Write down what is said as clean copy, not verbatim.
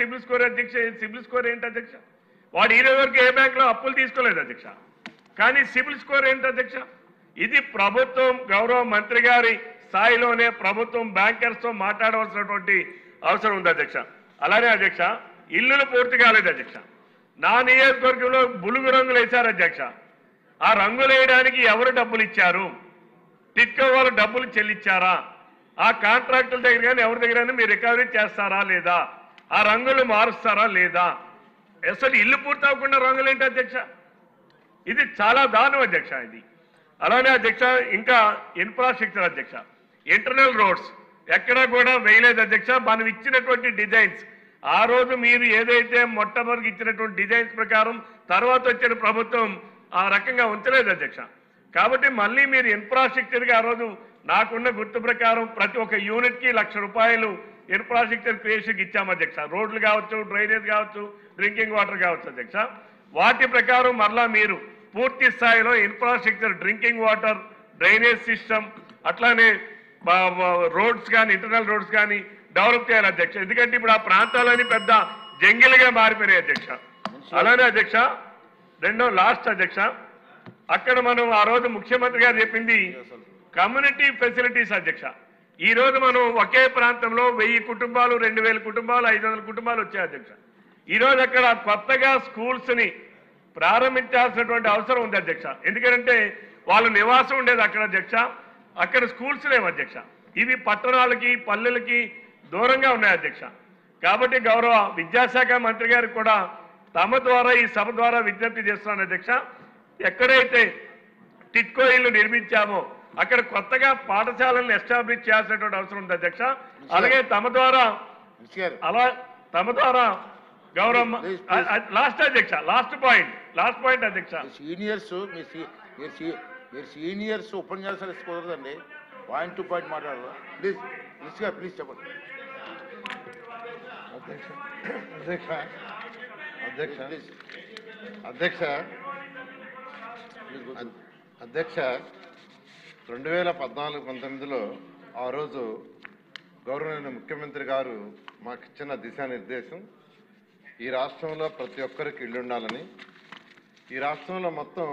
CIBIL score అధ్యక్ష. CIBIL score ఏంటి అధ్యక్ష? వాడు ఈ రోజు వరకు ఏ బ్యాంకులో అప్పులు తీసుకోలేదు అధ్యక్ష. కానీ సిబిల్ స్కోర్ ఏంటి అధ్యక్ష? ఇది ప్రభుత్వం గౌరవ మంత్రి గారి స్థాయిలోనే ప్రభుత్వం బ్యాంకర్స్తో మాట్లాడవలసినటువంటి అవసరం ఉంది అధ్యక్ష. అలానే అధ్యక్ష, ఇల్లులు పూర్తి కాలేదు అధ్యక్ష. నా నియోజకవర్గంలో బులుగు రంగులు వేశారు అధ్యక్ష. ఆ రంగులు వేయడానికి ఎవరు డబ్బులు ఇచ్చారు? టిట్కో వాళ్ళు డబ్బులు చెల్లించారా? ఆ కాంట్రాక్టుల దగ్గర కానీ ఎవరి దగ్గర మీరు రికవరీ చేస్తారా లేదా? ఆ రంగులు మారుస్తారా లేదా? అసలు ఇల్లు పూర్తి అవ్వకుండా రంగులు ఏంటి అధ్యక్ష? ఇది చాలా దారుణం అధ్యక్ష. ఇది అలానే అధ్యక్ష, ఇంకా ఇన్ఫ్రాస్ట్రక్చర్ అధ్యక్ష, ఇంటర్నల్ రోడ్స్ ఎక్కడా కూడా వేయలేదు అధ్యక్ష. మనం ఇచ్చినటువంటి డిజైన్స్ ఆ రోజు మీరు ఏదైతే మొట్టమొదటి ఇచ్చినటువంటి డిజైన్స్ ప్రకారం తర్వాత వచ్చిన ప్రభుత్వం ఆ రకంగా ఉంచలేదు అధ్యక్ష. కాబట్టి మళ్ళీ మీరు ఇన్ఫ్రాస్ట్రక్చర్గా ఆ రోజు నాకున్న గుర్తు ప్రకారం ప్రతి ఒక్క యూనిట్కి ₹1,00,000 ఇన్ఫ్రాస్ట్రక్చర్ క్రియేషన్కి ఇచ్చాము అధ్యక్ష. రోడ్లు కావచ్చు, డ్రైనేజ్ కావచ్చు, డ్రింకింగ్ వాటర్ కావచ్చు అధ్యక్ష. వాటి ప్రకారం మరలా మీరు పూర్తి స్థాయిలో infrastructure, drinking water, drainage system, అట్లానే రోడ్స్ కానీ ఇంటర్నల్ రోడ్స్ కానీ డెవలప్ చేయాలి అధ్యక్ష. ఎందుకంటే ఇప్పుడు ఆ ప్రాంతాలని పెద్ద జంగిల్గా మారిపోయినాయి అధ్యక్ష. అలానే అధ్యక్ష, రెండో లాస్ట్ అధ్యక్ష, అక్కడ మనం ఆ రోజు ముఖ్యమంత్రి గారు చెప్పింది కమ్యూనిటీ ఫెసిలిటీస్ అధ్యక్ష. ఈ రోజు మనం ఒకే ప్రాంతంలో 1000 కుటుంబాలు, 2000 కుటుంబాలు, 500 కుటుంబాలు వచ్చాయి అధ్యక్ష. ఈ రోజు అక్కడ కొత్తగా స్కూల్స్ ని ప్రారంభించాల్సినటువంటి అవసరం ఉంది అధ్యక్ష. ఎందుకంటే వాళ్ళు నివాసం ఉండేది అక్కడ అధ్యక్ష. అక్కడ స్కూల్స్ లేవు అధ్యక్ష. ఇవి పట్టణాలకి, పల్లెలకి దూరంగా ఉన్నాయి అధ్యక్ష. కాబట్టి గౌరవ విద్యాశాఖ మంత్రి గారికి కూడా తమ ద్వారా ఈ సభ ద్వారా విజ్ఞప్తి చేస్తున్నాను అధ్యక్ష. ఎక్కడైతే టిట్కో ఇల్లు నిర్మించామో అక్కడ కొత్తగా పాఠశాలను ఎస్టాబ్లిష్ చేయాల్సినటువంటి అవసరం ఉంది అధ్యక్ష. అలాగే తమ ద్వారా గౌరవ లాస్ట్ అధ్యక్ష, లాస్ట్ పాయింట్ అధ్యక్ష, సీనియర్స్ ఉపన్యాసాలు కుదరదండి. పాయింట్ టు పాయింట్ మాట్లాడాలి. ప్లీజ్ చెప్పండి అధ్యక్ష 2014-19లో ఆ రోజు గౌరవనీయ ముఖ్యమంత్రి గారు మాకు ఇచ్చిన దిశానిర్దేశం ఈ రాష్ట్రంలో ప్రతి ఒక్కరికి ఇల్లు ఉండాలని. ఈ రాష్ట్రంలో మొత్తం